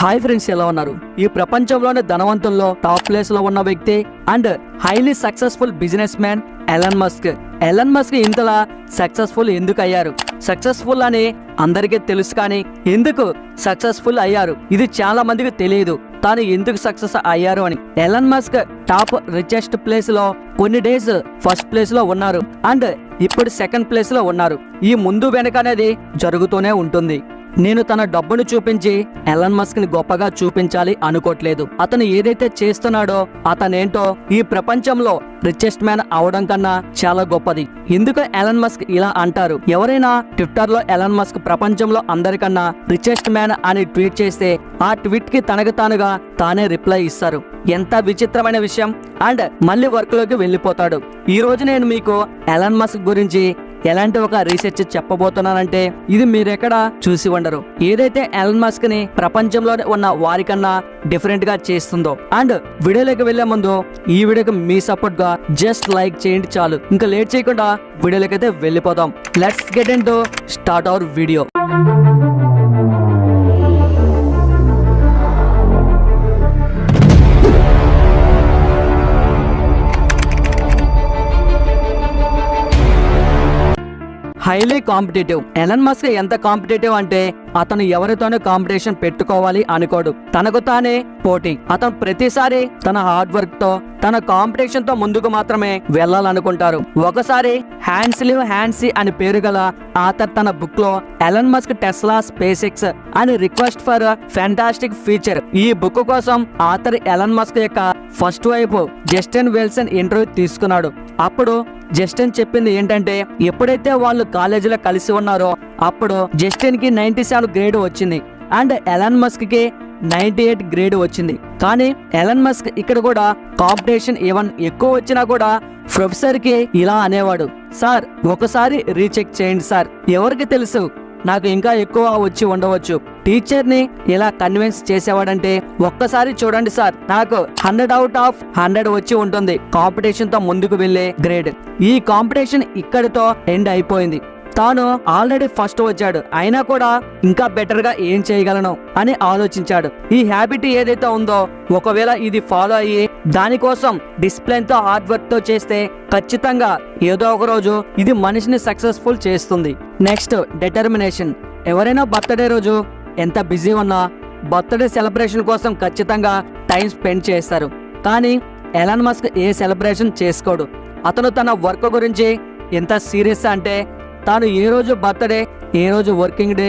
Hi friends, ఎలా ఉన్నారు? ఈ ప్రపంచంలోనే ధనవంతుల్లో టాప్ ప్లేస్ లో ఉన్న వ్యక్తి and highly successful business man Elon Musk. Elon Musk ఇంతలా సక్సెస్ఫుల్ ఎందుకు అయ్యారు? సక్సెస్ఫుల్ అని అందరికీ తెలుసు, కానీ ఎందుకు సక్సెస్ఫుల్ అయ్యారు ఇది చాలా మందికి తెలియదు. తాను ఎందుకు సక్సెస్ అయ్యారు అని. Elon Musk top richest place లో కొన్ని డేస్ ఫస్ట్ ప్లేస్ లో ఉన్నారు అండ్ ఇప్పుడు సెకండ్ ప్లేస్ లో ఉన్నారు. ఈ ముందు వెనక అనేది జరుగుతూనే ఉంటుంది. నేను తన డబ్బును చూపించి ఎలన్ మస్క్ ని గొప్పగా చూపించాలి అనుకోవట్లేదు. అతను ఏదైతే చేస్తున్నాడో అతనేంటో ఈ ప్రపంచంలో రిచెస్ట్ మ్యాన్ అవడం కన్నా చాలా గొప్పది. ఎందుకు ఎలన్ మస్క్ ఇలా అంటారు? ఎవరైనా ట్విట్టర్ లో ఎలన్ మస్క్ ప్రపంచంలో అందరికన్నా రిచెస్ట్ మ్యాన్ అని ట్వీట్ చేస్తే ఆ ట్వీట్ కి తనకు తానుగా తానే రిప్లై ఇస్తారు. ఎంత విచిత్రమైన విషయం. అండ్ మళ్ళీ వర్క్ లోకి వెళ్ళిపోతాడు. ఈ రోజు నేను మీకు ఎలన్ మస్క్ గురించి ఎలాంటి ఒక రీసెర్చ్ చెప్పబోతున్నానంటే ఇది మీరెక్కడ చూసి ఉండరు. ఏదైతే ఎలన్ మస్క్ ని ప్రపంచంలో ఉన్న వారికన్నా డిఫరెంట్ గా చేస్తుందో. అండ్ వీడియోలోకి వెళ్లే ముందు ఈ వీడియోకి మీ సపోర్ట్ గా జస్ట్ లైక్ చేయండి చాలు. ఇంకా లేట్ చేయకుండా వీడియోలోకి అయితే వెళ్ళిపోదాం. Let's get into start our video. Highly competitive. Elon Musk ఎంత కాంపిటేటివ్ అంటే అతను ఎవరితోనూ కాంపిటీషన్ పెట్టుకోవాలి అనుకోడు. తనకు తానే పోటీ. అతను ప్రతిసారి తన హార్డ్ వర్క్ తో తన కాంపిటీషన్ తో ముందుకు మాత్రమే వెళ్లాలనుకుంటారు. ఒకసారి హ్యాన్సీ అని పేరు గల ఆథర్ తన బుక్ లో Elon Musk Tesla space X అని రిక్వెస్ట్ ఫర్ ఫ్యాంటాస్టిక్ ఫీచర్. ఈ బుక్ కోసం ఆథర్ ఎలన్ మస్క్ యొక్క first wife Justin Wilson interview తీసుకున్నాడు. అప్పుడు జస్టిన్ చెప్పింది ఏంటంటే ఎప్పుడైతే వాళ్ళు కాలేజీలో కలిసి ఉన్నారో అప్పుడు జస్టిన్ కి 97 గ్రేడ్ వచ్చింది అండ్ ఎలన్ మస్క్ కి 98 గ్రేడ్ వచ్చింది. కానీ ఎలన్ మస్క్ ఇక్కడ కూడా కాంపిటీషన్ ఈవెన్ ఎక్కువ వచ్చినా కూడా ప్రొఫెసర్ కి ఇలా అనేవాడు, సార్ ఒకసారి రీచెక్ చేయండి సార్, ఎవరికి తెలుసు నాకు ఇంకా ఎక్కువ వచ్చి ఉండవచ్చు. టీచర్ ని ఇలా కన్విన్స్ చేసేవాడంటే ఒక్కసారి చూడండి సార్, నాకు 100 అవుట్ ఆఫ్ 100 వచ్చి ఉంటుంది కాంపిటీషన్ తో ముందుకు వెళ్లే గ్రేడ్. ఈ కాంపిటీషన్ ఇక్కడితో ఎండ్ అయిపోయింది. తాను ఆల్రెడీ ఫస్ట్ వచ్చాడు, అయినా కూడా ఇంకా బెటర్ గా ఏం చేయగలను అని ఆలోచించాడు. ఈ హ్యాబిట్ ఏదైతే ఉందో ఒకవేళ ఇది ఫాలో అయ్యి దానికోసం డిసిప్లిన్ తో హార్డ్ వర్క్ తో చేస్తే ఖచ్చితంగా ఏదో ఒక రోజు ఇది మనిషిని సక్సెస్ఫుల్ చేస్తుంది. Next, determination. ఎవరైనా బర్త్డే రోజు ఎంత బిజీ ఉన్నా బర్త్డే సెలబ్రేషన్ కోసం ఖచ్చితంగా టైం స్పెండ్ చేస్తారు. కానీ ఎలన్ మస్క్ ఏ సెలబ్రేషన్ చేసుకోడు. అతను తన వర్క్ గురించి ఎంత సీరియస్ అంటే తాను ఏ రోజు బర్త్డే, ఏ రోజు వర్కింగ్ డే,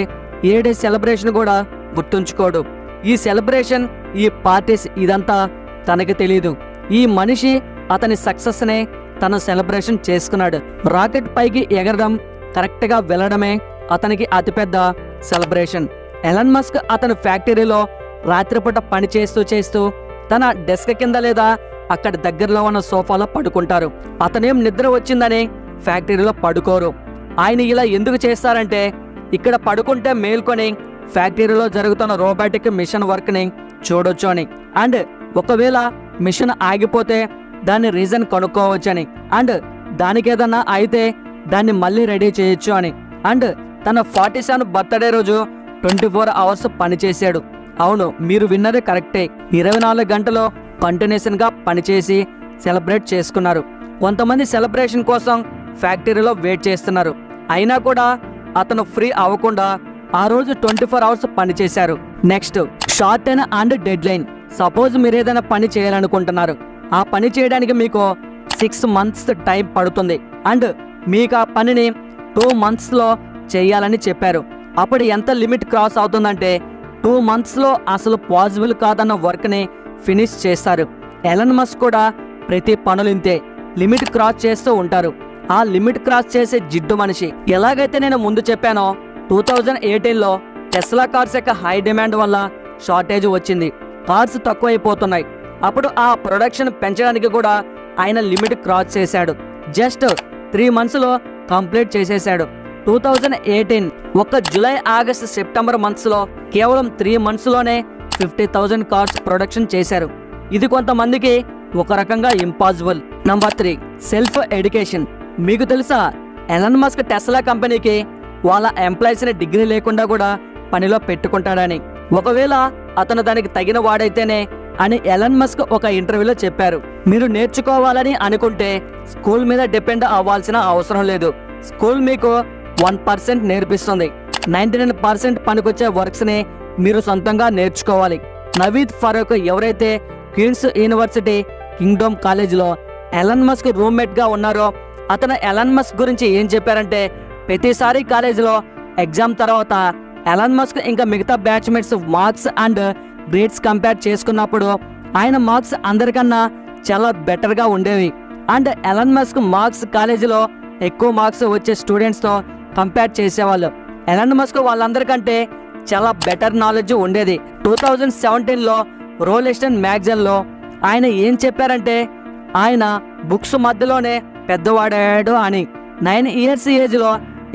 ఏ డే సెలబ్రేషన్ కూడా గుర్తుంచుకోడు. ఈ సెలబ్రేషన్, ఈ పార్టీస్ ఇదంతా తనకి తెలీదు. ఈ మనిషి అతని సక్సెస్ నే తన సెలబ్రేషన్ చేసుకున్నాడు. రాకెట్ పైకి ఎగరడం, కరెక్ట్ గా వెళ్ళడమే అతనికి అతిపెద్ద సెలబ్రేషన్. ఎలన్ మస్క్ అతని ఫ్యాక్టరీలో రాత్రిపూట పని చేస్తూ తన డెస్క్ కింద లేదా అక్కడ దగ్గరలో ఉన్న సోఫాలో పడుకుంటారు. అతనేం నిద్ర వచ్చిందని ఫ్యాక్టరీలో పడుకోరు. ఆయన ఇలా ఎందుకు చేస్తారంటే ఇక్కడ పడుకుంటే మేల్కొని ఫ్యాక్టరీలో జరుగుతున్న రోబోటిక్ మిషన్ వర్క్ ని చూడొచ్చు అని. అండ్ ఒకవేళ మిషన్ ఆగిపోతే దాని రీజన్ కనుక్కోవచ్చని. అండ్ దానికి ఏదన్నా అయితే దాన్ని మళ్ళీ రెడీ చేయొచ్చు అని. అండ్ తన 47 బర్త్డే రోజు 24 అవర్స్ పనిచేశాడు. అవును, మీరు విన్నది కరెక్టే. 24 గంటలు కంటిన్యూషన్ గా పనిచేసి సెలబ్రేట్ చేసుకున్నారు. కొంతమంది సెలబ్రేషన్ కోసం ఫ్యాక్టరీలో వెయిట్ చేస్తున్నారు. అయినా కూడా అతను ఫ్రీ అవ్వకుండా ఆ రోజు 24 అవర్స్ పనిచేశారు. Next, short and dead line. Suppose మీరు ఏదైనా పని చేయాలనుకుంటున్నారు. ఆ పని చేయడానికి మీకు 6 మంత్స్ టైం పడుతుంది అండ్ మీకు ఆ పనిని 2 మంత్స్ లో చేయాలని చెప్పారు. అప్పుడు ఎంత లిమిట్ క్రాస్ అవుతుందంటే 2 మంత్స్ లో అసలు పాసిబుల్ కాదన్న వర్క్ ని ఫినిష్ చేస్తారు. ఎలన్ మస్క్ కూడా ప్రతి పనులు ఇంతే లిమిట్ క్రాస్ చేస్తూ ఉంటారు. ఆ లిమిట్ క్రాస్ చేసే జిడ్డు మనిషి. ఎలాగైతే నేను ముందు చెప్పానో 2018లో టెస్లా కార్స్ యొక్క హై డిమాండ్ వల్ల షార్టేజ్ వచ్చింది. కార్స్ తక్కువైపోతున్నాయి. అప్పుడు ఆ ప్రొడక్షన్ పెంచడానికి కూడా ఆయన లిమిట్ క్రాస్ చేశాడు. జస్ట్ 3 మంత్స్ లో కంప్లీట్ చేసేశాడు. 2018 ఒక్క జూలై, ఆగస్ట్, సెప్టెంబర్ మంత్స్ లో కేవలం 3 మంత్స్ లోనే 50,000 కార్స్ ప్రొడక్షన్ చేశారు. ఇది కొంతమందికి ఒక రకంగా ఇంపాసిబుల్. Number 3, self education. మీకు తెలుసా ఎలన్ మస్క్ టెస్లా కంపెనీకి వాళ్ళ ఎంప్లాయీస్ ని డిగ్రీ లేకుండా కూడా పనిలో పెట్టుకుంటాడని. ఒకవేళ అతను దానికి తగిన వాడైతేనే అని ఎలన్ మస్క్ ఒక ఇంటర్వ్యూలో చెప్పారు. మీరు నేర్చుకోవాలని అనుకుంటే స్కూల్ మీద డిపెండ్ అవ్వాల్సిన అవసరం లేదు. స్కూల్ మీకు 1% నేర్పిస్తుంది. 99% పనికొచ్చే వర్క్స్ ని మీరు సొంతంగా నేర్చుకోవాలి. నవీద్ ఫరూక్ ఎవరైతే క్వీన్స్ యూనివర్సిటీ కింగ్డమ్ కాలేజీలో ఎలన్ మస్క్ రూమ్మేట్ గా ఉన్నారో అతను ఎలన్ మస్క్ గురించి ఏం చెప్పారంటే, ప్రతిసారి కాలేజీలో ఎగ్జామ్ తర్వాత ఎలన్ మస్క్ ఇంకా మిగతా batchmates marks and grades compare చేసుకున్నప్పుడు ఆయన మార్క్స్ అందరికన్నా చాలా బెటర్గా ఉండేవి. అండ్ ఎలన్ మస్క్ మార్క్స్ కాలేజీలో ఎక్కువ మార్క్స్ వచ్చే స్టూడెంట్స్తో కంపేర్ చేసేవాళ్ళు. ఎలన్ మస్క్ వాళ్ళందరికంటే చాలా బెటర్ నాలెడ్జ్ ఉండేది. 2017లో రోలింగ్ మ్యాగజైన్లో ఆయన ఏం చెప్పారంటే, ఆయన బుక్స్ మధ్యలోనే పెద్దవాడాడు అని. 9 years ఏజ్లో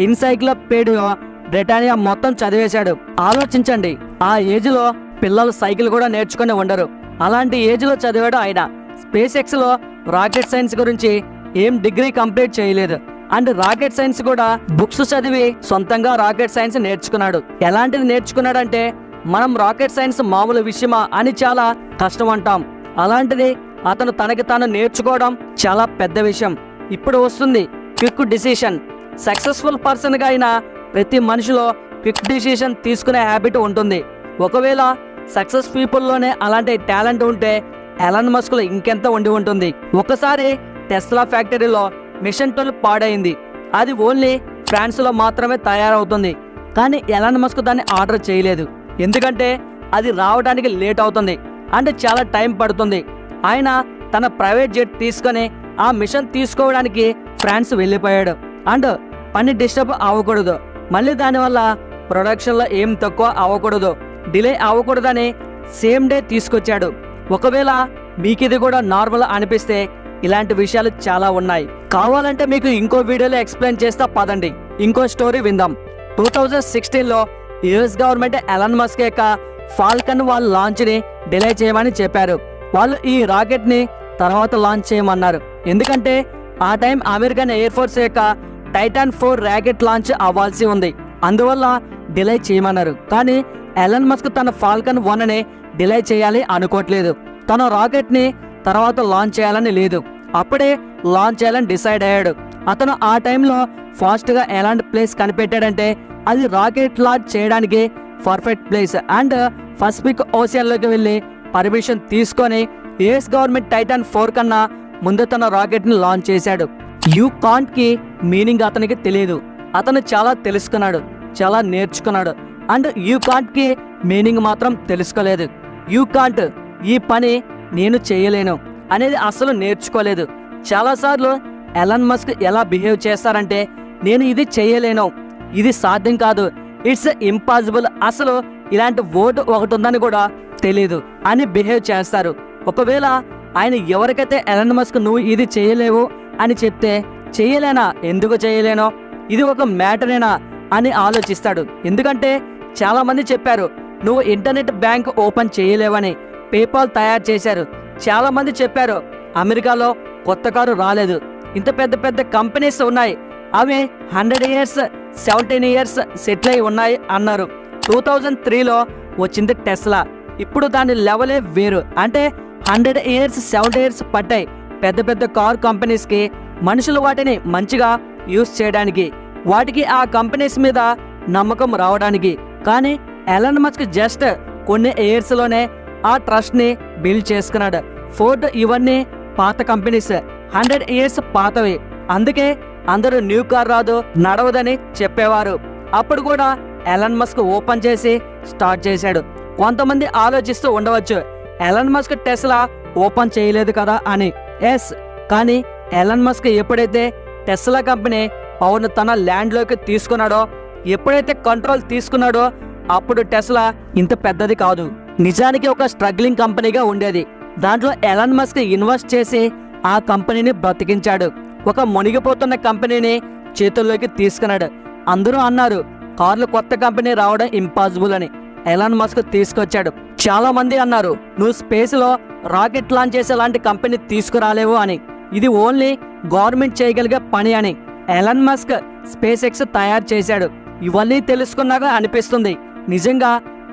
ఎన్సైక్లోపీడియా బ్రిటానియా మొత్తం చదివేశాడు. ఆలోచించండి, ఆ ఏజ్లో పిల్లలు సైకిల్ కూడా నేర్చుకుని ఉండరు. అలాంటి ఏజ్లో చదివాడు ఆయన. స్పేస్ ఎక్స్లో రాకెట్ సైన్స్ గురించి ఏం డిగ్రీ కంప్లీట్ చేయలేదు. అండ్ రాకెట్ సైన్స్ కూడా బుక్స్ చదివి సొంతంగా రాకెట్ సైన్స్ నేర్చుకున్నాడు. ఎలాంటిది నేర్చుకున్నాడంటే, మనం రాకెట్ సైన్స్ మామూలు విషయమా అని చాలా కష్టం అంటాం. అలాంటిది అతను తనకి తాను నేర్చుకోవడం చాలా పెద్ద విషయం. ఇప్పుడు వస్తుంది క్విక్ డిసిషన్. సక్సెస్ఫుల్ పర్సన్గా అయిన ప్రతి మనిషిలో క్విక్ డిసిషన్ తీసుకునే హ్యాబిట్ ఉంటుంది. ఒకవేళ సక్సెస్ పీపుల్లోనే అలాంటి టాలెంట్ ఉంటే ఎలన్ మస్క్లో ఇంకెంత ఉండి ఉంటుంది. ఒకసారి టెస్లా ఫ్యాక్టరీలో మిషన్ 12 పాడైంది. అది ఓన్లీ ఫ్రాన్స్లో మాత్రమే తయారవుతుంది. కానీ ఎలన్ మస్క్ దాన్ని ఆర్డర్ చేయలేదు. ఎందుకంటే అది రావడానికి లేట్ అవుతుంది అంటే చాలా టైం పడుతుంది. ఆయన తన ప్రైవేట్ జెట్ తీసుకొని ఆ మిషన్ తీసుకోవడానికి ఫ్రాన్స్ వెళ్ళిపోయాడు. అండ్ పని డిస్టర్బ్ అవ్వకూడదు, మళ్ళీ దానివల్ల ప్రొడక్షన్లో ఏం తక్కువ అవ్వకూడదు, డిలే అవ్వకూడదని సేమ్ డే తీసుకొచ్చాడు. ఒకవేళ మీకు ఇది కూడా నార్మల్ అనిపిస్తే ఇలాంటి విషయాలు చాలా ఉన్నాయి. కావాలంటే మీకు ఇంకో వీడియోలో ఎక్స్ప్లెయిన్ చేస్తా, పదండి ఇంకో స్టోరీ విందాం. 2016లో యుఎస్ గవర్నమెంట్ ఎలన్ మస్క్ యొక్క ఫాల్కన్ వాళ్ళ లాంచ్ ని డిలే చేయమని చెప్పారు. వాళ్ళు ఈ రాకెట్ ని తర్వాత లాంచ్ చేయమన్నారు. ఎందుకంటే ఆ టైం అమెరికన్ ఎయిర్ ఫోర్స్ యొక్క టైటాన్ 4 రాకెట్ లాంచ్ అవ్వాల్సి ఉంది. అందువల్ల డిలే చేయమన్నారు. కానీ ఎలన్ మస్క్ తన ఫాల్కన్ 1ని డిలే చేయాలి అనుకోవట్లేదు. తన రాకెట్ ని తర్వాత లాంచ్ చేయాలని లేదు, అప్పుడే లాంచ్ చేయాలని డిసైడ్ అయ్యాడు. అతను ఆ టైంలో ఫాస్ట్ గా ఎలాంటి ప్లేస్ కనిపెట్టాడంటే, అది రాకెట్ లాంచ్ చేయడానికి perfect place. And Pacific ocean లోకి వెళ్ళి పర్మిషన్ తీసుకొని యుఎస్ గవర్నమెంట్ టైటాన్ 4 కన్నా ముందు తన రాకెట్ ని లాంచ్ చేశాడు. యూ కాంట్ కి మీనింగ్ అతనికి తెలియదు. అతను చాలా తెలుసుకున్నాడు, చాలా నేర్చుకున్నాడు. అండ్ యూ కాంట్ కి మీనింగ్ మాత్రం తెలుసుకోలేదు. యూ కాంట్, ఈ పని నేను చేయలేను అనేది అసలు నేర్చుకోలేదు. చాలాసార్లు ఎలన్ మస్క్ ఎలా బిహేవ్ చేస్తారంటే, నేను ఇది చేయలేను, ఇది సాధ్యం కాదు, ఇట్స్ ఇంపాసిబుల్, అసలు ఇలాంటి వర్డ్ ఒకటి ఉందని కూడా తెలీదు అని బిహేవ్ చేస్తారు. ఒకవేళ ఆయన ఎవరికైతే ఎలన్ మస్క్ నువ్వు ఇది చేయలేవు అని చెప్తే, చేయలేనా, ఎందుకు చేయలేనో, ఇది ఒక మ్యాటరేనా అని ఆలోచిస్తాడు. ఎందుకంటే చాలా మంది చెప్పారు నువ్వు ఇంటర్నెట్ బ్యాంక్ ఓపెన్ చేయలేవని. పేపాల్ తయారు చేశారు. చాలా మంది చెప్పారు అమెరికాలో కొత్త కారు రాలేదు. ఇంత పెద్ద పెద్ద కంపెనీస్ ఉన్నాయి, అవి 100 years 17 years సెటిల్ అయి ఉన్నాయి అన్నారు. 2003లో వచ్చింది టెస్లా. ఇప్పుడు దాని లెవెలే వేరు. అంటే 100 years 70 years పట్టాయి పెద్ద పెద్ద కార్ కంపెనీస్కి మనుషులు వాటిని మంచిగా యూజ్ చేయడానికి, వాటికి ఆ కంపెనీస్ మీద నమ్మకం రావడానికి. కానీ ఎలన్ మస్క్ జస్ట్ కొన్ని ఇయర్స్లోనే ఆ ట్రస్ట్ని బిల్డ్ చేసుకున్నాడు. ఫోర్డ్ ఇవన్నీ పాత కంపెనీస్, 100 years పాతవి. అందుకే అందరూ న్యూ కార్ రాదు, నడవదని చెప్పేవారు. అప్పుడు కూడా ఎలన్ మస్క్ ఓపెన్ చేసి స్టార్ట్ చేశాడు. కొంతమంది ఆలోచిస్తూ ఉండవచ్చు, ఎలన్ మస్క్ టెస్లా ఓపెన్ చేయలేదు కదా అని. ఎస్, కానీ ఎలన్ మస్క్ ఎప్పుడైతే టెస్లా కంపెనీ పవర్ను తన ల్యాండ్లోకి తీసుకున్నాడో, ఎప్పుడైతే కంట్రోల్ తీసుకున్నాడో, అప్పుడు టెస్లా ఇంత పెద్దది కాదు. నిజానికి ఒక స్ట్రగ్లింగ్ కంపెనీగా ఉండేది. దాంట్లో ఎలన్ మస్క్ ఇన్వెస్ట్ చేసి ఆ కంపెనీని బ్రతికించాడు. ఒక మునిగిపోతున్న కంపెనీని చేతుల్లోకి తీసుకున్నాడు. అందరూ అన్నారు కార్లు కొత్త కంపెనీ రావడం ఇంపాసిబుల్ అని. ఎలన్ మస్క్ తీసుకొచ్చాడు. చాలా మంది అన్నారు నువ్వు స్పేస్ లో రాకెట్ లాంచ్ చేసే లాంటి కంపెనీ తీసుకురాలేవు అని. ఇది ఓన్లీ గవర్నమెంట్ చేయగలిగే పని అని. ఎలన్ మస్క్ స్పేస్ ఎక్స్ తయారు చేశాడు. ఇవన్నీ తెలుసుకున్నాక అనిపిస్తుంది నిజంగా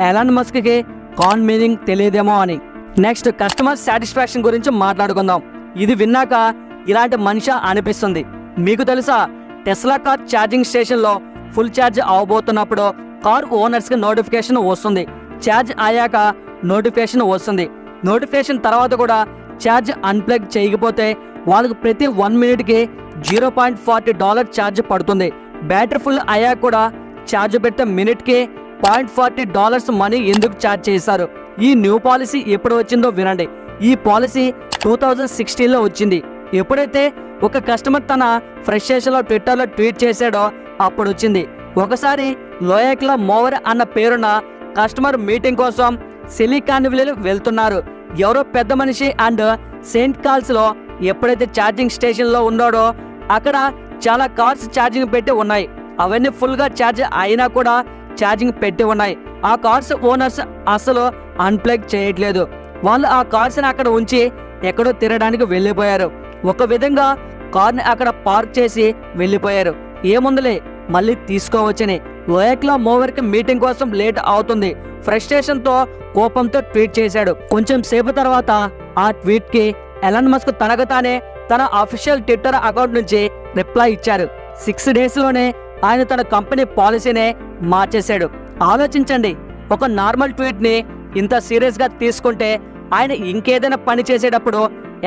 ఎలాన్ మస్క్ కి కాన్ మీనింగ్ తెలియదేమో అని. నెక్స్ట్ కస్టమర్ సాటిస్ఫాక్షన్ గురించి మాట్లాడుకుందాం. ఇది విన్నాక ఇలాంటి మనిషి అనిపిస్తుంది. మీకు తెలుసా, టెస్లా కార్ ఛార్జింగ్ స్టేషన్లో ఫుల్ ఛార్జ్ అవబోతున్నప్పుడు కార్ ఓనర్స్కి నోటిఫికేషన్ వస్తుంది. ఛార్జ్ అయ్యాక నోటిఫికేషన్ వస్తుంది. నోటిఫికేషన్ తర్వాత కూడా ఛార్జ్ అన్ప్లగ్ చేయకపోతే వాళ్ళకి ప్రతి 1 మినిట్కి $0.40 ఛార్జ్ పడుతుంది. బ్యాటరీ ఫుల్ అయ్యాక కూడా ఛార్జ్ పెడితే మినిట్కి $0.40 మనీ ఎందుకు ఛార్జ్ చేశారు? ఈ న్యూ పాలసీ ఎప్పుడు వచ్చిందో వినండి. ఈ పాలసీ 2016లో వచ్చింది. ఎప్పుడైతే ఒక కస్టమర్ తన ఫ్రస్ట్రేషన్లో ట్విట్టర్లో ట్వీట్ చేశాడో అప్పుడు వచ్చింది. ఒకసారి లోయక్లా మోవర్ అన్న పేరున్న కస్టమర్ మీటింగ్ కోసం సిలికాన్ వ్యాలీ వెళ్తున్నారు. ఎవరో పెద్ద మనిషి అండ్ సెయింట్ కాల్స్లో ఎప్పుడైతే ఛార్జింగ్ స్టేషన్లో ఉన్నాడో అక్కడ చాలా కార్స్ ఛార్జింగ్ పెట్టి ఉన్నాయి. అవన్నీ ఫుల్గా ఛార్జ్ అయినా కూడా ఛార్జింగ్ పెట్టి ఉన్నాయి. ఆ కార్స్ ఓనర్స్ అసలు అన్ప్లగ్ చేయట్లేదు. వాళ్ళు ఆ కార్స్ని అక్కడ ఉంచి ఎక్కడో తిరగడానికి వెళ్ళిపోయారు. ఒక విధంగా కార్ని అక్కడ పార్క్ చేసి వెళ్ళిపోయారు. ఏముందులే మళ్ళీ తీసుకోవచ్చని. లోయక్లా మోవర్కి మీటింగ్ కోసం లేట్ అవుతుంది. ఫ్రస్ట్రేషన్తో కోపంతో ట్వీట్ చేశాడు. కొంచెం సేపు తర్వాత ఆ ట్వీట్కి ఎలాన్ మస్క్ తనకు తానే తన అఫీషియల్ ట్విట్టర్ అకౌంట్ నుంచి రిప్లై ఇచ్చారు. 6 డేస్లోనే ఆయన తన కంపెనీ పాలసీనే మార్చేశాడు. ఆలోచించండి, ఒక నార్మల్ ట్వీట్ని ఇంత సీరియస్గా తీసుకుంటే ఆయన ఇంకేదైనా పని చేసేటప్పుడు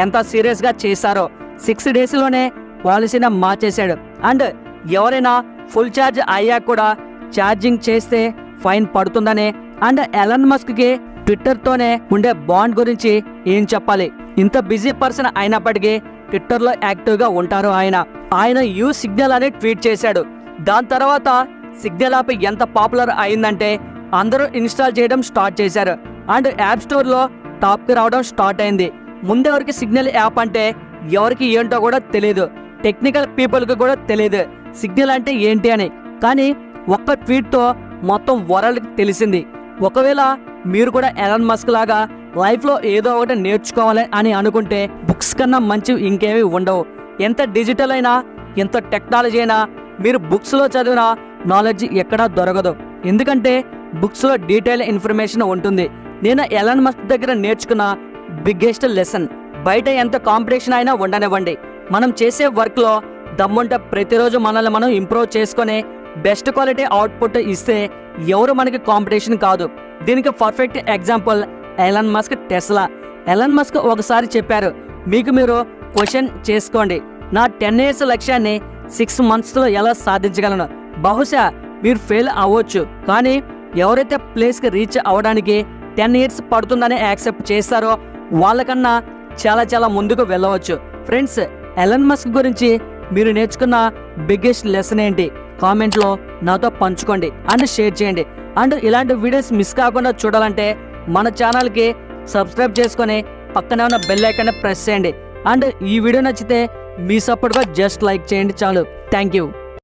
ఎంత సీరియస్గా చేశారో. 6 డేస్లోనే పాలసీని మార్చేశాడు. అండ్ ఎవరైనా ఫుల్ ఛార్జ్ అయ్యాక కూడా ఛార్జింగ్ చేస్తే ఫైన్ పడుతుందని. అండ్ ఎలాన్ మస్క్కి ట్విట్టర్తోనే ఉండే బాండ్ గురించి ఏం చెప్పాలి? ఇంత బిజీ పర్సన్ అయినప్పటికీ ట్విట్టర్లో యాక్టివ్గా ఉంటారు ఆయన యూజ్ సిగ్నల్ అని ట్వీట్ చేశాడు. దాని తర్వాత సిగ్నల్ యాప్ ఎంత పాపులర్ అయిందంటే అందరూ ఇన్స్టాల్ చేయడం స్టార్ట్ చేశారు. అండ్ యాప్ స్టోర్లో టాప్కి రావడం స్టార్ట్ అయింది. ముందెవరికి సిగ్నల్ యాప్ అంటే ఎవరికి ఏంటో కూడా తెలియదు. టెక్నికల్ పీపుల్కి కూడా తెలియదు సిగ్నల్ అంటే ఏంటి అని. కానీ ఒక్క ట్వీట్తో మొత్తం వరల్డ్కి తెలిసింది. ఒకవేళ మీరు కూడా ఎలాన్ మస్క్ లాగా లైఫ్లో ఏదో ఒకటి నేర్చుకోవాలి అని అనుకుంటే బుక్స్ కన్నా మంచి ఇంకేమీ ఉండవు. ఎంత డిజిటల్ అయినా ఎంత టెక్నాలజీ అయినా మీరు బుక్స్లో చదివిన నాలెడ్జ్ ఎక్కడా దొరకదు. ఎందుకంటే బుక్స్లో డీటెయిల్ ఇన్ఫర్మేషన్ ఉంటుంది. నేను ఎలాన్ మస్క్ దగ్గర నేర్చుకున్న బిగ్గెస్ట్ లెసన్, బయట ఎంత కాంపిటీషన్ అయినా ఉండనివ్వండి, మనం చేసే వర్క్లో దమ్ముంటే ప్రతిరోజు మనల్ని మనం ఇంప్రూవ్ చేసుకొని బెస్ట్ క్వాలిటీ అవుట్పుట్ ఇస్తే ఎవరు మనకి కాంపిటీషన్ కాదు. దీనికి perfect example Elon Musk, Tesla. Elon Musk ఒకసారి చెప్పారు, మీకు మీరు క్వశ్చన్ చేసుకోండి, నా 10 years లక్ష్యాన్ని 6 monthsలో ఎలా సాధించగలను? బహుశా మీరు ఫెయిల్ అవ్వచ్చు, కానీ ఎవరైతే ప్లేస్కి రీచ్ అవ్వడానికి 10 years పడుతుందని యాక్సెప్ట్ చేస్తారో వాళ్ళకన్నా చాలా చాలా ముందుకు వెళ్ళవచ్చు. ఫ్రెండ్స్, ఎలాన్ మస్క్ గురించి మీరు నేర్చుకున్న బిగ్గెస్ట్ లెసన్ ఏంటి? కామెంట్లో నాతో పంచుకోండి అండ్ షేర్ చేయండి. అండ్ ఇలాంటి వీడియోస్ మిస్ కాకుండా చూడాలంటే మన ఛానల్కి సబ్స్క్రైబ్ చేసుకొని పక్కనే ఉన్న బెల్ ఐకాన్ని ప్రెస్ చేయండి. అండ్ ఈ వీడియో నచ్చితే మీ సపోర్ట్గా జస్ట్ లైక్ చేయండి చాలు. Thank you.